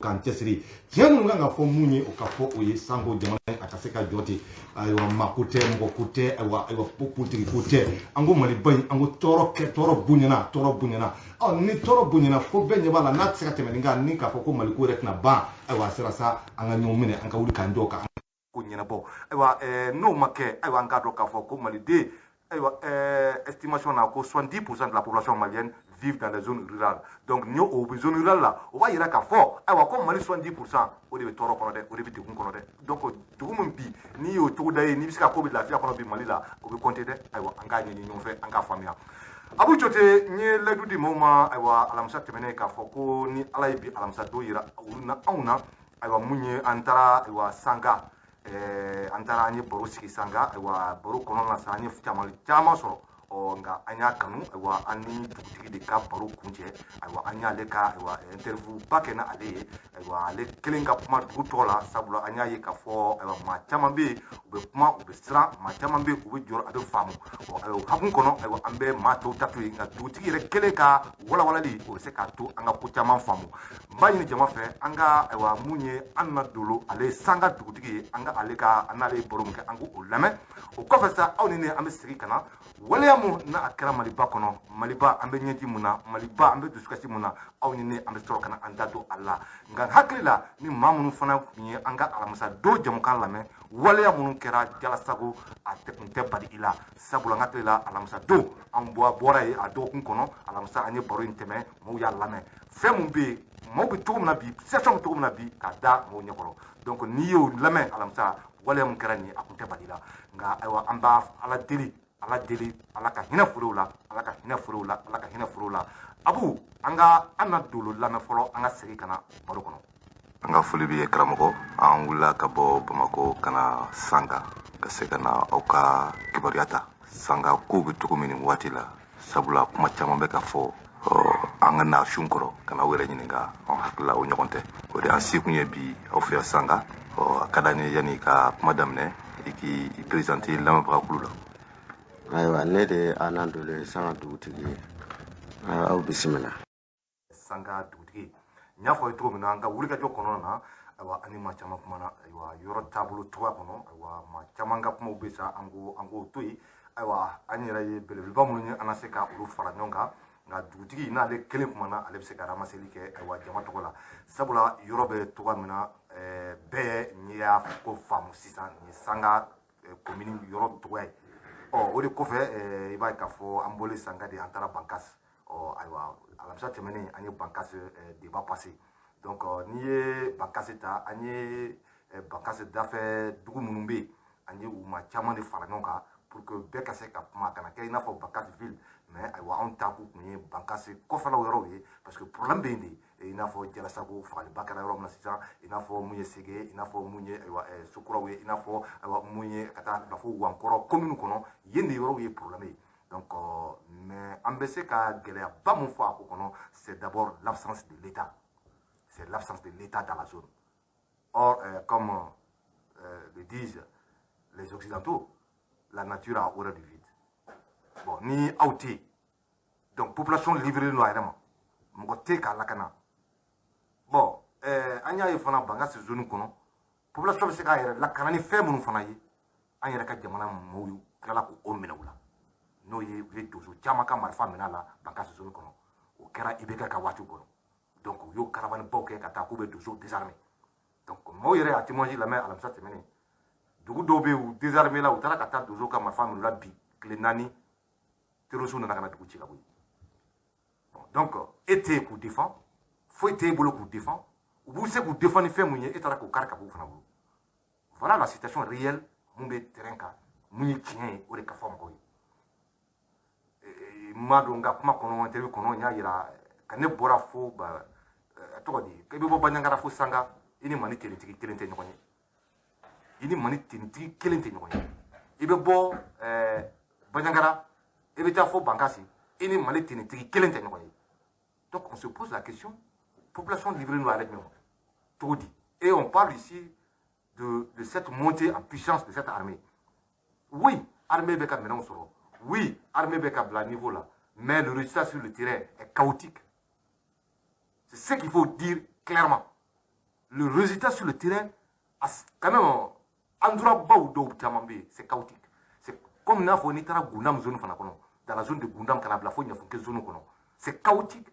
kan cɛsiri tiɲɛ minnu kan ka fɔ mun ye o ka fɔ o ye sanko jamana a ka se ka jɔ ten ayiwa mako tɛ mɔgɔ ko tɛ ayiwa politiki ko tɛ an ko maliba in an ko tɔɔrɔ bonyana ni tɔɔrɔ bonyana fo bɛɛ ɲɛ b'a la n'a tɛ se ka tɛmɛ nin kan ni k'a fɔ ko maliko yɛrɛ tɛna ban ayiwa a sera sa an ka ɲɔgɔn minɛ an ka wuli k'an jɔ kan ko ɲɛnabɔ ayiwa n'o ma kɛ ayiwa an k'a dɔn k'a fɔ ko maliden ayiwa estimation na ko 70% de la population malienne vivent dans les zones rurales. Donc, nous, aux zones rurales, là, on va y aller qu'à fort. Alors, comme Mali 70%, on devait toro kono de, on devait tikun kono de. Donc, tout le monde dit, ni au tout d'ailleurs, ni bisca kobi de la fia kono bi Mali là, on veut compter de, aywa, on gagne ni on fait, on gagne famille. Abu chote, ni le du moment, aywa, alamsa temene ka foko ni alaibi alamsa do yira, auna, aywa munye antara, aywa sanga, antara anye boro siki sanga, aywa boro kono na sa anye chama soro. Nga anya kanu aywa ani dugutigi de ka baro kunjɛ aywa an y'ale ka aywa interview ba kɛ na ale ye aywa ale kelen ka kuma dugu tɔgɔ la sabula an y'a ye k'a fɔ aywa maa caman bɛ yen u bɛ kuma u bɛ siran maa caman bɛ yen u bɛ jɔrɔ a bɛ faamu o hukumu kɔnɔ aywa an bɛ maa tɔw ta to yen nka dugutigi yɛrɛ kelen ka walawalali o bɛ se k'a to an ka ko caman faamu n b'a ɲini jama fɛ an ka aywa mun ye an na dolo ale ye sanga dugutigi ye an ka ale ka an n'ale ye baro min kɛ an k'o lamɛn o kɔfɛ sa aw ni ne an bɛ segin ka na waleya mun n'a a kɛra maliba kɔnɔ maliba an bɛ ɲɛji mun na maliba an bɛ dusukasi mun na aw ni ne an bɛ sɔrɔ ka na an da don a la nka hakili la ni maa minnu fana tun ye an ka alamisa don jamukan lamɛn waleya minnu kɛra jalasago a tun tɛ bali i la sabula n hakili la alamisa don an bɔra ye a dɔgɔkun kɔnɔ alamisa an ye baro in tɛmɛ maaw y'a lamɛn fɛn mun bɛ yen maaw bɛ cogo min na bi situation bɛ cogo min na bi k'a da maaw ɲɛkɔrɔ donc n'i y'o lamɛn alamisa waleya mun kɛra nin ye a tun tɛ bali i la nka ayiwa an b'a ala deli ala ka hinɛ forow la ala ka hinɛ forow la ala ka hinɛ forow la abu an na dolo lamɛn fɔlɔ an ka segin ka na baro kɔnɔ an ka foli b'i ye karamɔgɔ an wulila ka bɔ bamako ka na sanga ka se ka na aw ka kibaruya ta sanga kow bɛ cogo min nin waati la sabula kuma caman bɛ ka fɔ an ka na sun kɔrɔ ka na aw yɛrɛ ɲininka an hakilila o ɲɔgɔn tɛ o de an sekun ye bi aw fɛ sanga a ka d'an ye yanni ka kuma daminɛ i k'i présenter lamɛnbagakulu la. Ayiwa ne de Anan Dolo ye sanga dugutigi ye aw bisimila. Sanga dugutigi n y'a fɔ ye cogo min na an ka wulikajɔ kɔnɔna na ayiwa ani maa caman kumana ayiwa yɔrɔ taabolo cogoya kɔnɔ ayiwa maa caman ka kumaw bɛ sa an k'o to yen ayiwa an yɛrɛ ye belebeleba minnu ye an ka se ka olu fara ɲɔgɔn kan nka dugutigi n'ale kelen kumana ale bɛ se ka ramaseli kɛ ayiwa jama tɔgɔ la sabula yɔrɔ bɛ cogoya min na bɛɛ n'i y'a ko faamu sisan nin ye sanga komini yɔrɔ cogoya ye. O de kɔfɛ i b'a ye k'a fɔ an bɔlen sanga de an taara bankasi ayiwa alamisa tɛmɛnen an ye bankasi débat passé donc n'i ye bankasi ta an ye bankasi dafɛ dugu minnu bɛ yen an ye u ma caman de fara ɲɔgɔn kan pour que bɛɛ ka se ka kuma kana kɛ i n'a fɔ bankasi ville mais ayiwa anw ta kun ye bankasi kɔfɛlaw yɔrɔw ye parce que problème bɛ yen de i n'a fɔ jalasago fagaliba kɛra yɔrɔ min na sisan i n'a fɔ mun ye sege i n'a fɔ mun ye ayiwa sokuraw ye i n'a fɔ ayiwa mun ye ka taa bila fo wankɔrɔ commune kɔnɔ yen de yɔrɔw ye problème ye donc mais an bɛ se ka gɛlɛyaba mun fɔ a ko kɔnɔ c'est d'abord l'absence de l'État c'est l'absence de l'État dans la zone or comme le disent les occidentaux la nature a horreur du vide bon ni aw tɛ yen donc population livrée no a yɛrɛ ma mɔgɔ tɛ k'a lakana bon an y'a ye fana bankasi zone kɔnɔ population bɛ se k'a yɛrɛ lakana ni fɛn minnu fana ye an yɛrɛ ka jamana mɔɔw tilala k'o minɛ u la n'o ye u ye donso caman ka marifa minɛ a la bankasi zone kɔnɔ o kɛra IBK ka waati kɔnɔ donc u y'o caravane-baw kɛ ka taa k'u bɛ donso désarmer donc maaw yɛrɛ y'a témoigner lamɛn alamisa tɛmɛnen dugu dɔw bɛ yen u désarmer la u taara ka taa donso ka marifa minɛ u la bi tile 4 terroriste nana ka na dugu ci ka bɔ yen donc e tɛ yen k'u défend foyi t'e bolo k'u défend u b'u se k'u défend ni fɛn mun ye e taara k'u kari ka b'u fana bolo voilà la situation réelle mun bɛ terrain kan mun ye tiɲɛ ye o de ka fɔ mɔgɔw ye n m'a dɔn n ka kuma kɔnɔ interview kɔnɔ n y'a yira ka ne bɔra fo a tɔgɔ di i bɛ bɔ Baɲankara fo Sanga i ni Mali tenitigi kelen tɛ ɲɔgɔn ye i ni Mali tenitigi kelen tɛ ɲɔgɔn ye i bɛ bɔ Baɲankara i bɛ taa fo Bankasi i ni Mali tenitigi kelen tɛ ɲɔgɔn ye donc on se pose la question population livrée nous arrête même tout dit et on parle ici de cette montée en puissance de cette armée oui armée beka maintenant soro oui armée beka bla niveau là mais le résultat sur le terrain est chaotique c'est ce qu'il faut dire clairement le résultat sur le terrain, quand même, endroit où c'est chaotique. C'est comme nous avons Gundam zone dans la zone de Gundam, c'est chaotique.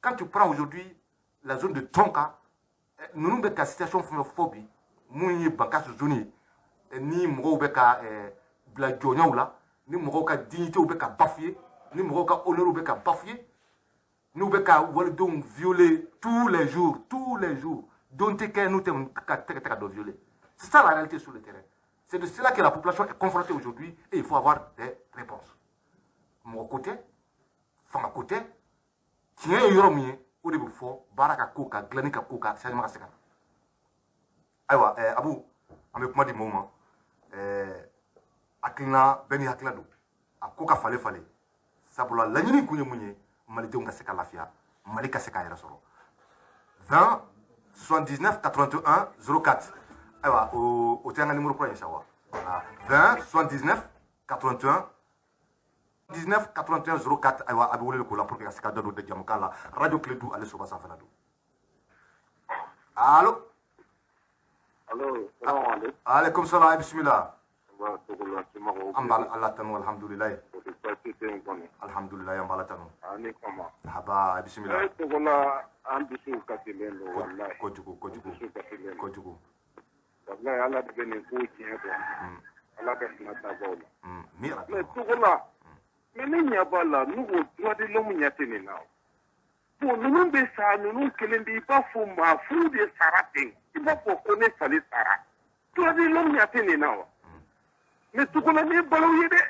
Quand tu prends aujourd'hui la zone de Tonka, nous avons une situation de phobie. Nous avons une zone ni avons la jonia ou là, ni avons une dignité ou bafouée, ni avons un honneur ou bafoué. Nous avons violer tous les jours. Donc, nous violer. C'est ça la réalité sur le terrain. C'est de cela que la population est confrontée aujourd'hui et il faut avoir des réponses. Mon côté, femme à côté, tiens, il y a un au début fort, baraka koka, glanika koka, c'est un massacre. Aïwa, Abou, avec moi du moment, Akina, Beni Akilado, à koka fallait. Saboula, l'année qu'on y a Malité on kaseka lafia, Malika seka yerasoro. 20 79 81 04. Aïwa, au terrain numéro 1, Inch'Allah. 20 79 81 19 81 04. Aïwa, Aboulé le Kola pour que Kaseka Dado de Djamokala. Radio Clédou, allez sur Bassa Fanado. Allô? Allô, salam alaikum. Alaikum salam, bismillah. Ambal Allah tanu, alhamdulillah. Alhamdulillah, ambala tanu. Ani kama. Haba, bismillah. Togola ambisu katilendo wallahi. Kojugu. Wallahi ala de bene ko tiɲɛ dɔn. Ala ka sina tabaw la. Mira. Mais togola, mais ne ɲɛ b'a la n'u ko droit de l'homme ɲɛ tɛ nin na. Bon, ninnu bɛ sa, ninnu kelen de i b'a fɔ maa fu de sara ten. I b'a fɔ ko ne fali sara. Droit de l'homme ɲɛ tɛ nin na wa. Mais togola ni balo ye dɛ.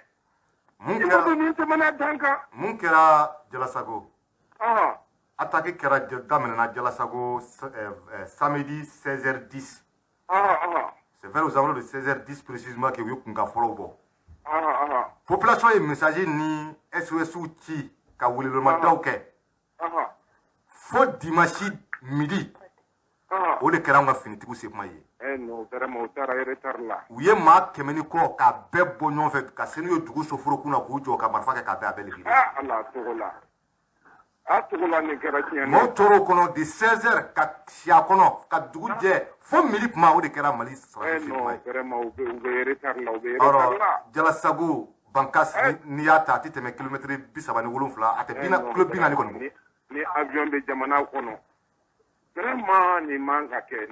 I b'a dɔn nin tɛmɛna dan kan. Mun kɛra Jalasago? Ah. Attaque kɛra daminɛna Jalasago samedi 16h10. C'est vers aux environs de 16h10 précisément que vous avez fɔlɔw bɔ. Population ye message ni SOS ci ka welelomadaw kɛ. Fo dimanche midi. O de kɛra an ka finitigiw se kuma ye. Non, vraiment, o taara retard la. U ye maa 100 ni kɔ k'a bɛɛ bɔ ɲɔgɔn fɛ ka se n'u ye dugu soforokun na k'u jɔ ka marifa kɛ k'a bɛɛ a bɛɛ liquide. Ala togola. A togola nin kɛra tiɲɛ. Maaw tor'o kɔnɔ de 16h ka si a kɔnɔ ka dugu jɛ fo midi kuma o de kɛra Mali sɔrɔsi kuma ye. Non, vraiment, u bɛ retard la, u bɛ retard la. Jalasago Bankas n'i y'a ta a tɛ tɛmɛ kilomètre 37 a tɛ kilo 40 kɔni. Ni avion bɛ jamana kɔnɔ. Vraiment, ni man ka kɛ,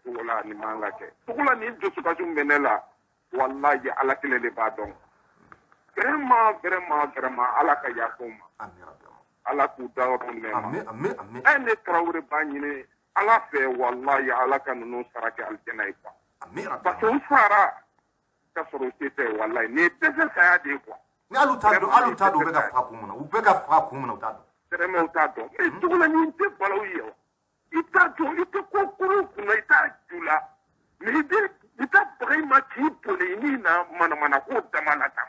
togola, ni man ka kɛ. Togola ni dusukasi bɛ ne la, wallahi ala kelen de b'a dɔn. Vraiment, ala ka yafa u ma. Ala k'u da yɔrɔ nɛɛma. Amin. Ne Tarawele b'a ɲini ala fɛ, wallahi ala ka ninnu sara kɛ alijɛnɛ ye quoi. Parce que u sara ka sɔrɔ u se tɛ, wallahi nin ye dɛsɛ saya de ye quoi. Ni hali u t'a dɔn u bɛ ka faga kun min na, u bɛ ka faga kun min na u t'a dɔn. Vraiment u t'a dɔn. Mais togola nin tɛ balawu ye wa. I t'a dɔn, i tɛ ko kuru kunna, i t'a ju la. Mais i t'a baga i ma k'i boli n'i na manamana ko dama na tan.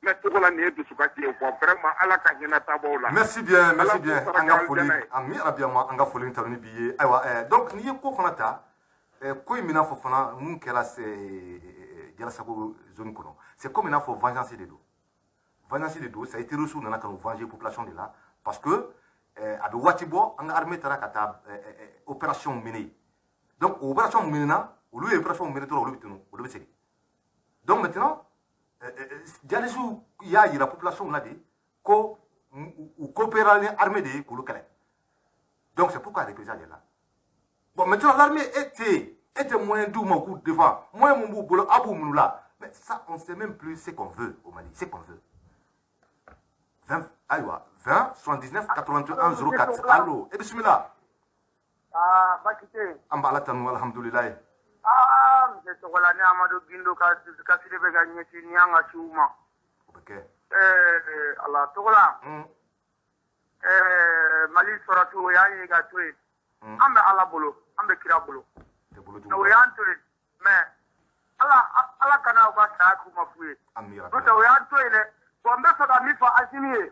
Mais togola nin ye dusukasi ye quoi. Vraiment ala ka hinɛ tabaw la. Merci bien. An ka foli, ami rabiyama an ka foli ta ni bi ye. Ayiwa, donc n'i ye ko fana ta, ko in mina fɔ fana mun kɛra Jalasago zone kɔnɔ. C'est comme i n'a fɔ vengeance de don. Vengeance de don, ça a été reçu nana ka n'u venger population de la parce que a bɛ waati bɔ an ka armée taara ka taa opération mener. Donc opération mener na, olu ye opération mener dɔrɔn olu bɛ tunu, olu bɛ segin. Donc maintenant Jalisiw y'a yira population na de ko u coopéra ni armée de ye k'olu kɛlɛ. Donc c'est pourquoi représailles est là. Bon maintenant l'armée était moyen d'où ma coup devant, moyen mon bout bolo abou mounoula. Mais ça on sait même plus ce qu'on veut au Mali, c'est qu'on veut. 20 79 81 04. Allô, et bismillah. Bakite. Amba ala tanu alhamdulillah. Monsieur Togola ni Amadou Gindo ka sire be ga nyeti ni anga chuma. Okay. Allah Togola. Mali soratu ya yi ga toy. Ambe ala bolo, ambe kira bolo. Te bolo ju. No ya toy. Mais ala kana ba ta ku mafuye. Amira. No to ya toy le. Bombe fa ga mi fa asini.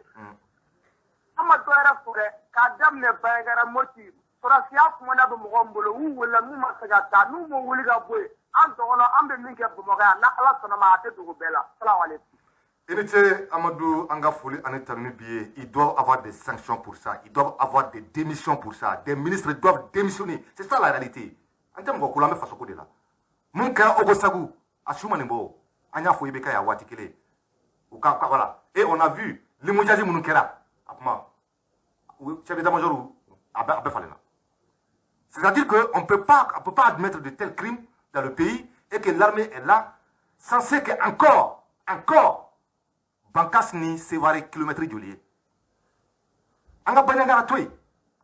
Amadou era fure ka damne bayagara moti. Sorasiya kuma na be mɔgɔ min bolo u wele mun ma se ka taa n'u ma wuli ka bɔ yen an tɔgɔla an bɛ min kɛ Bamakɔ yan na Ala sɔnna ma a tɛ dogo bɛɛ la. Salamu aleykum. Héritier Amadou Angafouli Anetarnibié, ils doivent avoir des sanctions pour ça, ils doivent avoir des démissions pour ça, des ministres doivent démissionner. C'est ça la réalité. En termes de Koulame Fasoko de là. Mon cas, Ogosagou, Ashumanimbo, Anya Foibeka ya Watikele. Voilà. Et on a vu les Moudjaji Mounukera. Chef d'état-major Abefalena. C'est-à-dire qu'on ne peut pas admettre de tels crimes dans le pays et que l'armée est là, censé que encore, Bankas ni Sévaré kilomètre de lié. Anga Banyanga Toy,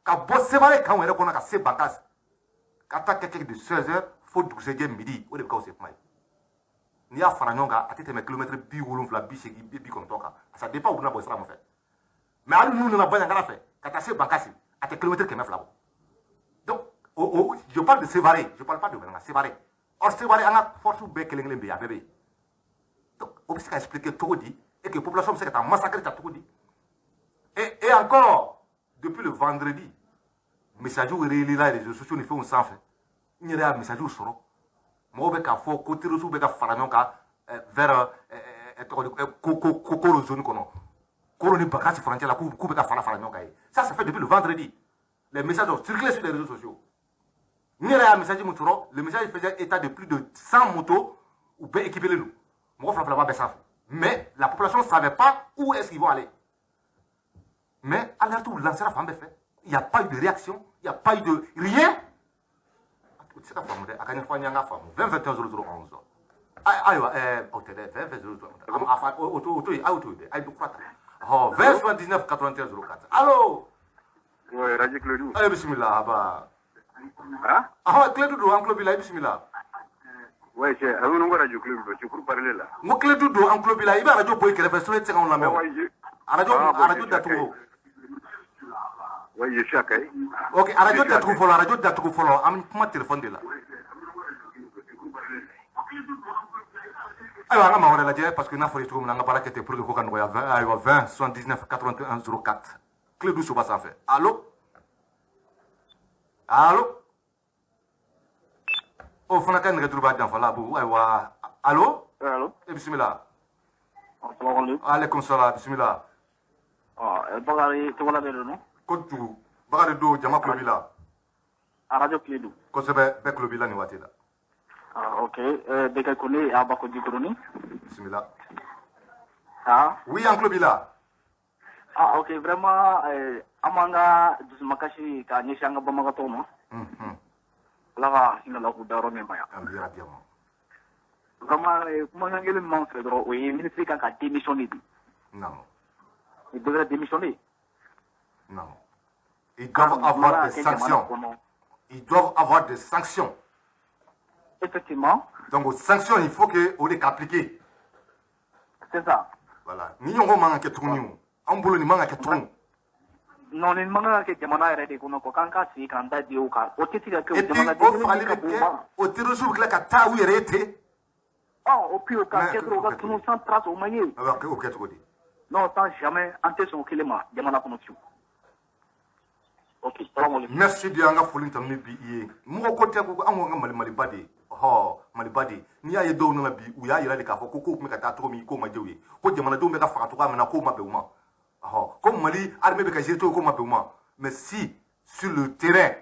quand boss Sévaré, quand on est reconnu à ces Bankas, quand tu as quelqu'un de 16h, faut que tu aies midi, ou de quoi c'est pas. Ni à Faranyonga, à tes kilomètres, bi ou la bi chegi, bi comme toi. Ça dépend où on a bossé là, mon fait. Mais à nous, on a Banyanga fait, quand tu as ces Bankas, à tes kilomètres qui m'ont fait là. Donc, je parle de Sévaré, je ne parle pas de Banyanga, Sévaré. Or, Sévaré, on a force ou bec l'englais à bébé. Donc, on peut expliquer tout dit. Et que la population sait que tu as massacré ta tout dit. Et encore, depuis le vendredi, message où les réseaux sociaux ne font sans fait. Il y a un message où sort. Moi, je vais faire côté de la Faramion vers Kokoro zone. Coroni Bakasi frontière, la coupe de la Faramion. Ça fait depuis le vendredi. Les messages ont circulé sur les réseaux sociaux. Il y a un message où le message faisait état de plus de 100 motos ou bien équipés les nous. Moi, je ne vais pas faire ça. Mais la population ne savait pas où est-ce qu'ils vont aller. Mais à l'heure où lancer la femme est fait, il n'y a pas eu de réaction, il n'y a pas eu de rien. C'est la femme, à quand il faut une femme, 20 21 0011. Aïe, 20 79 81 04. Allô? Oui, Radio Clédou. Allez, bismillah. Hein? Ah, Clédou, en club, bismillah. Oui, c'est un nouveau Radio Clédou, je peux parler là. Mon Clédou, en club, il y a Radio Boy qui fait sur les secondes la même. Radio d'Atouro. Oui, je suis à Kaye. Ok, Radio d'Atouro, follow. Am téléphone de là. Alors, on va dire parce que nous avons fait tout le monde pour que vous ayez 20 79 81 04. Clédou, je vais faire. Allô? Allô? Oh, fana kan nɛgɛjuru b'a janfa la bu ayiwa allo allo bisimila assalamu alaikum salam bisimila Bakari Togola de no kojugu Bakari do jama kulobi la radio Clédou kosɛbɛ bɛɛ kulobi la nin waati la ok bɛɛ ka kone a bako jikuruni bisimila oui an kulobi la ok vraiment amanga dusmakasi ka ɲɛsi an ka bamagatɔw ma Lara, il a la route d'Aron et Maya. Vraiment, comment il y a le manque de droit, oui, le ministre qui a démissionné. Non. Il devrait démissionner. Non. Ils doivent avoir des sanctions. Ils doivent avoir des sanctions. Effectivement. Donc, aux sanctions, il faut qu'on les applique. C'est ça. Voilà. Ni on va manquer tout nous. On boule ni manquer tout. Non, les mangas que jamana est de kono kokanka si kanda dioka. O titi ka ke jamana de o tiro sur que la kata ou erete. Oh, au plus au cas que droga tout nous sans trace au maye. Alors que ok tout dit. Non, tant jamais ante son kilema jamana connexion. Ok, merci bien nga folin tam ni bi ye. Mo côté ko an nga mali bade. Ho, mali bade. Ni ya ye do na bi u ya yira de ka fo ko me ka ta to mi ko ma jewe. Ko jamana do me ka fa to ka me na ko ma be uma. Comme Mali, armée de Kajito, comme Abuma. Mais si, sur le terrain,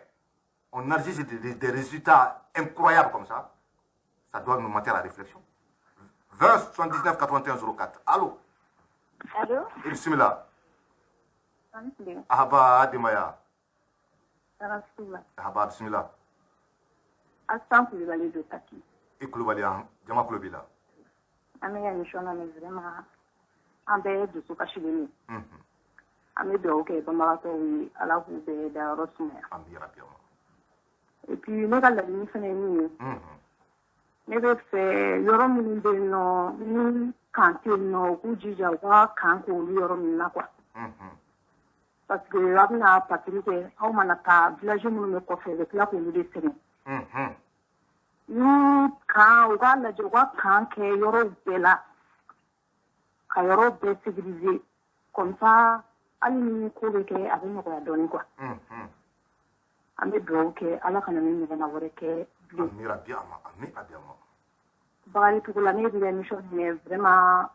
on enregistre des résultats incroyables comme ça doit nous monter à la réflexion. 20 79 81 04. Allô? Allô? Bismillah. Ahaba Ademaya. Ahaba, bismillah. Astan Koulibaly de Taki. Et Koulibaly, Jama Koulibaly. Amé émission na vraiment an bɛɛ dusu kasilen ye an bɛ dugawu kɛ banabagatɔw ye ala k'u bɛɛ dayɔrɔ sumaya et puis ne ka laɲini fɛnɛ ye min ye ne bɛ fɛ yɔrɔ minnu bɛ yen nɔ ni kan tɛ yen nɔ u k'u jija u ka kan k'olu yɔrɔ ninnu na quoi parce que a bɛna patrouille kɛ aw mana taa village minnu bɛ kɔfɛ u bɛ tila k'olu de sɛgɛn ni kan u k'a lajɛ u ka kan kɛ yɔrɔw bɛɛ la ka yɔrɔ bɛɛ sécuriser comme ça hali ni ko bɛ kɛ a bɛ nɔgɔya dɔɔnin quoi an bɛ dugawu kɛ ala kana ni ɲɔgɔnna wɛrɛ kɛ bilen Bakari Togola ne bɛ émission minɛ vraiment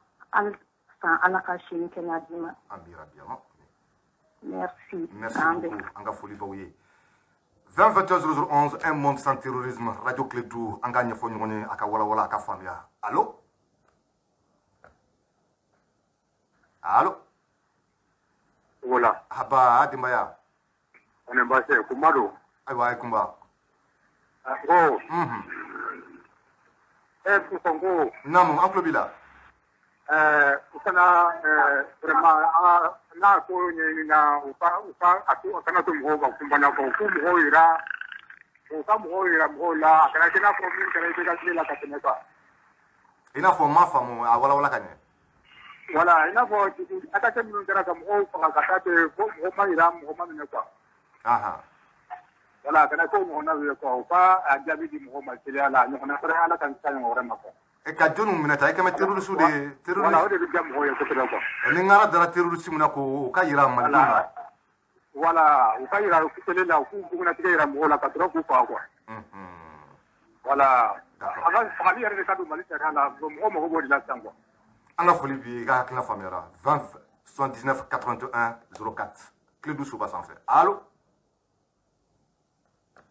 san ala ka sini kɛnɛya di ma. Amira bien. Merci. Merci beaucoup. Anga foli bawye. 20 21 011 un monde sans terrorisme. Radio Clédou. Anga nyefo nyone aka wala wala aka famia. Allô? Allô? Voilà. Haba Adimbaya. On est passé. Kumado. Aywa Kumba. Oh. Kusango. Namu, Uncle Bila. Kana vraiment na ko ni na uka atu kana to mo ba kumbana ko ku mo ira o ka mo ira mo la kana kina ko min kana be ka la ka tene ka Ina fo ma famu wala wala kanye. wala ina fo ata ke min kana ka mo ko ka ta te ko mo ma ira mo ma ne ka Aha. wala kana ko mo na we ko ka ajabi di mo ma tele ala ni kana fara ala kan kan ngore ma ko E ka jonu minata e kama terroriste de wala o terroriste. de bi jam ho ye ko tele ko Ni ngara dara terroriste muna ko ka yira maluna. wala o ka ira ku tele la ku ku na tele ira mo la ka tro ku ko ko wala aga hali yare ka du mali ta la mo mo bo di la sango Anga foli bi ga hakina famera 20 79 81 04. Clédou Souba sans fait. Allô?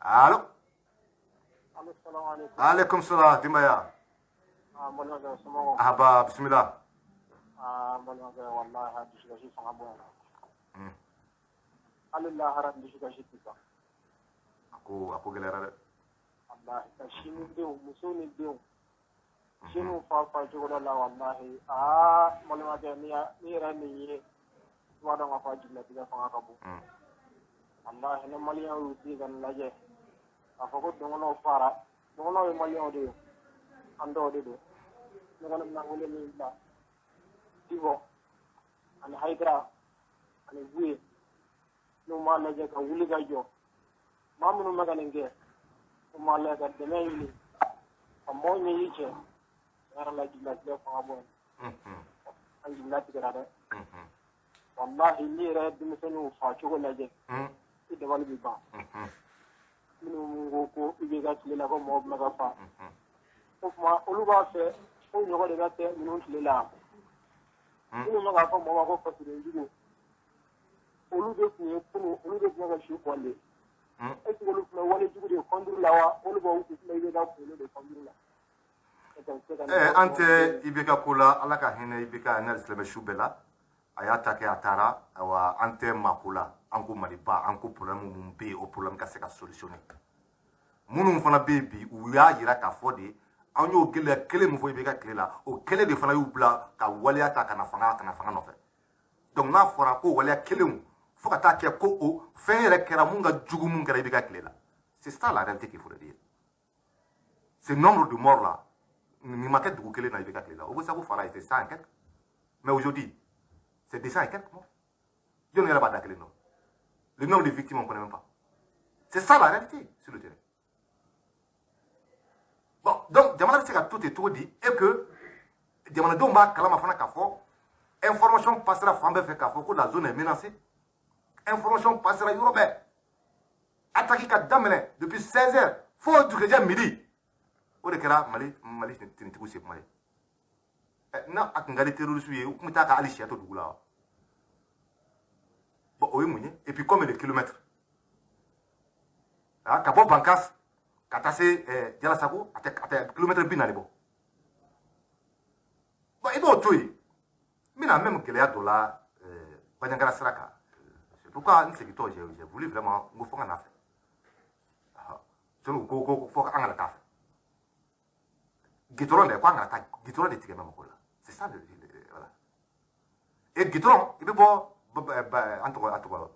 Allô? Assalamu alaikum. Alaikum salam Dimbaya. Mbona ga sumo. Haba bismillah. Mbona ga wallahi hadi shi fanga bona. Allah haram di shi tika. Aku gelera de. Allah ta shini deu musuni deu. Shinu fa jogo la wallahi mbona ga ni ra ni ye. Wada nga fa jilla diga fanga kabu. Allah ne maliyan ruti gan laje. Afako dongono fara. Dongono e maliyan de. Ando de do. Ngana na wole ni la. Tivo. An haidra. An buye. No ma laje ka wuli ga jo. Mamunu magane nge. No ma la ga de ni. Amo ni yiche. Ngara la jilla diga fanga bon. An jilla diga da. Wallahi ni ra dimisenu fa chugo laje. Ide wali bi ba. Minu ngo ko ibe ga tile la ko mo na ga fa. O ma olu ba fe o nyogo de ga te minu tile la. Minu ma ga fa mo ko fa tile njugo. Olu de ku ko olu de ku ga shi ko le. E ti olu na wali jugo de kondur la wa olu ba ku na ibe ga ko le de kondur la. Ante ibeka kula alaka hene ibeka na islame shubela. Ayata ke atara wa ante makula anku maliba anku problème mun be o problème ka se ka solutionner munu fana be bi u ya yira ka fodi anyo gele kele mu fo be ka kele la o kele de fana yu bla ka waliya ta kana fanga no fe donc na fora ko waliya kele mu fo ka ta ke ko o fere kera mun ga jugu mun kera be ka kele la c'est ça la réalité qu'il faut dire ce nombre de morts là ni maquette de kele na be ka kele la o ça vous fera c'est ça enquête mais aujourd'hui c'est 200 et quelques morts. Dieu ne l'a pas d'accéléré, non. Le nombre de victimes, on ne connaît même pas. C'est ça la réalité sur le terrain. Bon, donc, Diamana c'est tout est tout dit et que Diamana Domba, Kalama Fana Kafo, information passera Fambe fait Kafo, que la zone est menacée. Information passera Europe. Attaqué Kadamene depuis 16h, faut du déjà midi. Au décret, Mali, c'est Mali. Na akangale terroriste ye kumita ka ali shiato dugula bon oyi munye et puis combien de kilomètres ka bo bankas ka tase jala sago ate kilomètre binani bon ibo toyi mina même que les dollars banyangara sraka c'est pourquoi un secteur j'ai voulu vraiment me faire un affaire solo go faut angala ta gitron de quoi angala ta gitron de tigema mokola. C'est ça, voilà. Et Guitron, il est bon, entre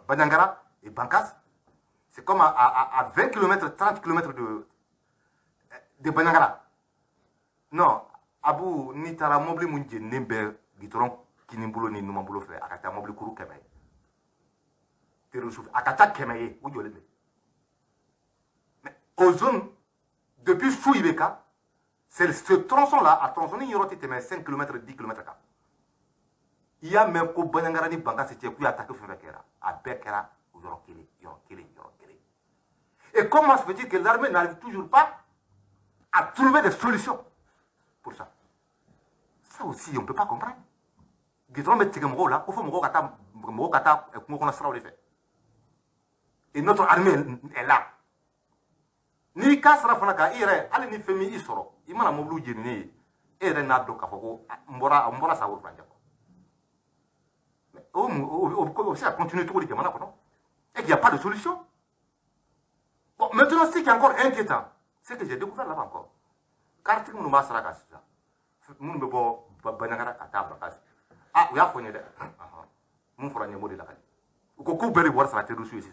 Banyangara et Bankas, c'est comme à 20 km, 30 km de Banyangara. Non, Abu Nitara Mobli Munji Nimbe Guitron, qui n'imboulot ni Numamboulot fait, Akata Mobli Kourou Kemei. Akata Kemei, où tu l'es. Mais aux zones, depuis Souibeka, c'est ce tronçon-là, à tronçonner, il y aura 5 km, 10 km. Il y a même qu'au Banyangarani Banka, c'est qui a attaqué Fumekera, à Bekera, ou Yorokili. Et comment se fait-il que l'armée n'arrive toujours pas à trouver des solutions pour ça? Ça aussi, on ne peut pas comprendre. Gitron met tigre moko là, il faut moko kata qu'on sera le fait. Et notre armée est là. Ni ka sera fana ka ire ali ni femi isoro. Imana moblu jeni ere na do ka foko mbora sa wor franja. On ça continue tout le temps. Et qu'il n'y a pas de solution. Bon, maintenant, ce qui est encore inquiétant, c'est que j'ai découvert là-bas encore. Car si nous ne sommes pas ça, nous ne pouvons pas faire. Ah, oui, il faut que nous fassions des mots de la calle. Ou que nous puissions voir ça, c'est reçu ici.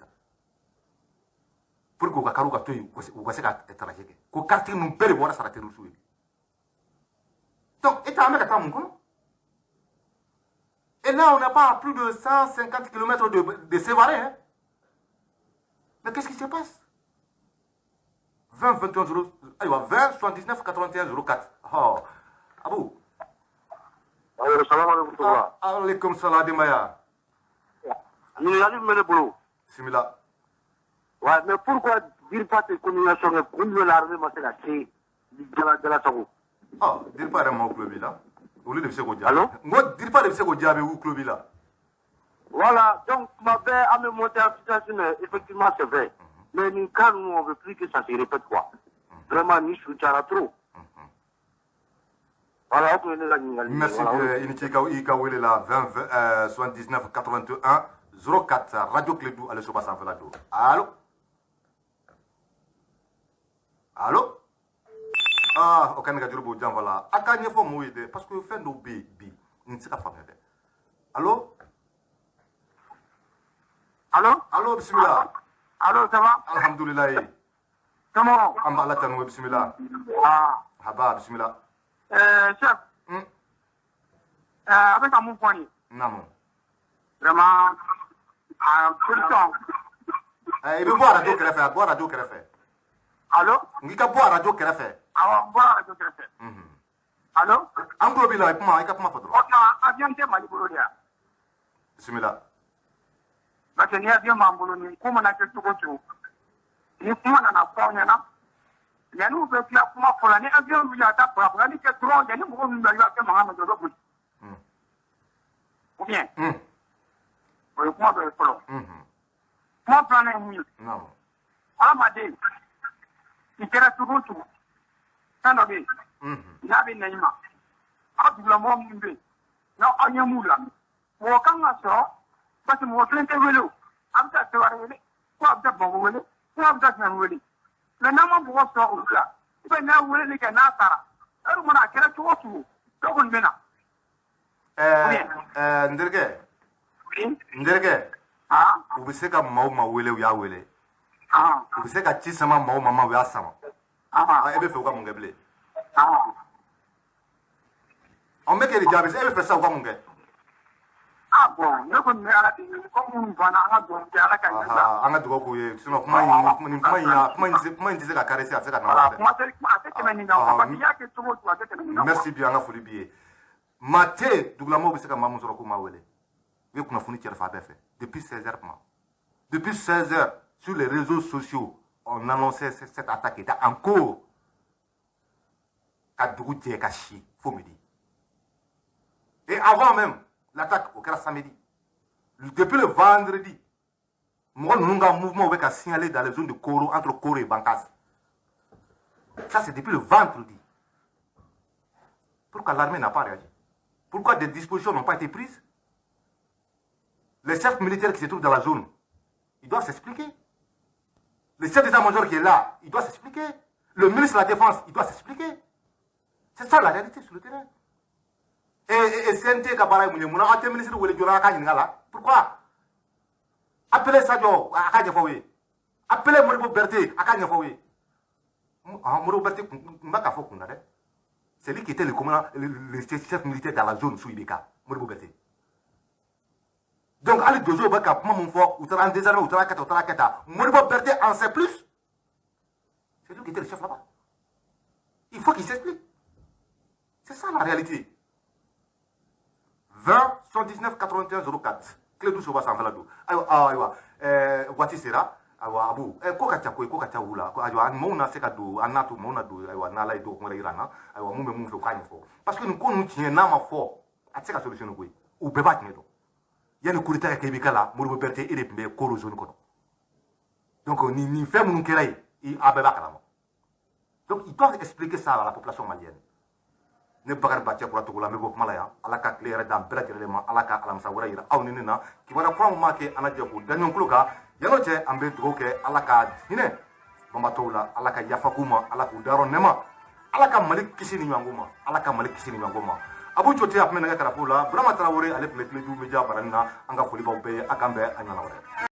Pour que nous puissions voir ça, c'est reçu. Que quartier nous puissions voir ça, c'est reçu. Donc, et tu as mis à mon compte. Et là, on n'a pas plus de 150 km de séparés. Hein? Mais qu'est-ce qui se passe? 20, 21, 0, 20, 79, 81, 04. Oh, Abou. Salam alaikum. Alaikum salam, Dimaya. Il y a du boulot. Simila. Ouais, mais pourquoi dire pas que communication est pour l'armée, mais c'est la clé de la Sago? Ah, dire pas de mon club là. Au lieu de se dire. Allô? Moi, dire pas de se dire avec vous, club là. Voilà, donc ma belle a me monté en situation, effectivement, c'est vrai. Mais nous, quand nous, on ne veut plus que ça se répète, quoi. Vraiment, nous, je suis trop. Voilà, merci, Inchika là, 20, 79, 81, 04, Radio Clédou, allez, sur Bassan Velado. Allô? Allô? Ah, ok, nous avons dit, voilà. À quand il faut mouiller, parce que fin de B, ne sait pas faire. Allô? Allô? Allô, bismillah. Allô, ça va? Alhamdulillah. Comment? Allah tanou, bismillah. Ah. Haba, bismillah. Chef. Avec un mot poignet. Non. Vraiment, solution. Il veut boire radio qu'elle fait, boire radio qu'elle fait. Allô? Il veut boire radio qu'elle fait. Ah, boire radio qu'elle fait. Allô? En gros, il a comment faire? Ok, avion de Malibolodia. Bismillah. Parce que ni avion Mamboloni, comme on a fait tout autour. Ni comment on a fait, il y a nous, il y a comment pour l'année, avion, il y a ta pour la année, il y a trop, il y a nous, il y a Mohamed de l'Obus. Ou bien? Oui, comment de l'Obus? Comment prendre un mille? Non. Ah, ma dé. Il y a tout autour. Sans obé. Il y a des naïma. Ah, tu l'as moins mouillé. Non, il y a moula. Moi, quand on sort, parce que moi, je l'ai vu. Après, tu vas revenir. Quoi, tu vas revenir? Quoi, tu vas revenir? Le nom de votre sort, là. Tu vas revenir, les gars, Natara. Alors, on a quel tour tout. Donc, on vient. Nderge. Nderge. Ah. U bɛ se ka maaw ma wele u y'a wele. Ah. U bɛ se ka ci sama maaw ma u y'a sama. Ah. E bɛ fɛ u ka mun kɛ bilen? Ah. An bɛ kɛ de jaabi e bɛ fɛ sisan u ka mun kɛ? Ah bon, ne kɔni bɛ ala deli comme minnu banna an ka dugawu kɛ ala ka ɲɛ sa. An ka dugawu k'u ye sinon kuma in tɛ se ka kare a tɛ se ka nɔgɔya dɛ. Kuma tɛ tɛmɛ nin kan parce que n'i y'a kɛ cogo o cogo a tɛ tɛmɛ nin kan. Merci bien, an ka foli b'i ye. Maa tɛ yen dugulamɔgɔw bɛ se ka maa mun sɔrɔ k'u ma wele. U ye kunnafoni cɛrifa bɛɛ fɛ depuis 16h kuma. Depuis 16h sur les réseaux sociaux on annonçait cette attaque était en cours. Ka dugu jɛ ka si fo midi. Et avant même l'attaque au kɛra samedi. Depuis le vendredi, mɔgɔ ninnu ka mouvement bɛ ka signaler dans les zones de Koro entre Koro et Bankas. Ça c'est depuis le vendredi. Pourquoi l'armée n'a pas réagi? Pourquoi des dispositions n'ont pas été prises? Les chefs militaires qui se trouvent dans la zone, ils doivent s'expliquer. Le chef d'état-major qui est là, il doit s'expliquer. Le ministre de la Défense, il doit s'expliquer. C'est ça la réalité sur le terrain. Et CNT Kabara Mouna, le ministre de pourquoi? Appelez Sadio à Kanyafawi. Appelez Moribo Berté à Kanyafawi. Moribo Berté, c'est lui qui était le commandant, le chef militaire dans la zone sous Ibeka. Moribo Berté. Donc, allez, 2 jours, il y a mon fort, ou tu as un désarmé, ou tu as un kata, ou tu as un kata. Moribo Berté en sait plus. C'est lui qui était le chef là-bas. Il faut qu'il s'explique. C'est ça la réalité. 20 119 81 04. Clédou Soba Sanvalado. Aïwa, Wati Sera, Awa Abu, Kokacha, Kokacha Wula, Aïwa, Mona Sekado, Anato, Monado, Aïwa, Nala et Dok Irana, Aïwa, Moumou Kanifo. Parce que nous connaissons un âme fort, à cette solution. u bɛɛ b'a tiɲɛ dɔn yanni coup d'état ka kɛ i bɛ k'a la Modibo Berete e de tun bɛ koro zone kɔnɔ donc nin fɛn minnu kɛra yen a bɛɛ b'a kalama donc ils doivent expliquer ça à la population malienne ne Bakari Bacɛ kura togo la n bɛ bɔ kuma la yan ala ka tile yɛrɛ d'an bɛɛ lajɛlen ma ala ka alamisa wɛrɛ yira aw ni ne na kibaruya kura min m'a kɛ an ka jɛ k'o da ɲɔgɔn tulo kan yan'o cɛ an bɛ dugawu kɛ ala ka hinɛ banbatɔw la ala ka yafa k'u ma ala k'u dayɔrɔ nɛɛma ala ka Mali kisi ni ɲɔgɔn ma ala ka Mali kisi ni ɲɔgɔn ma Abu Cote a tun bɛ nɛgɛ karafow la Burama Tarawele ale tun bɛ Tile 5 Media barani na an ka foli b'aw bɛɛ ye a k'an bɛn a ɲɔgɔnna wɛrɛ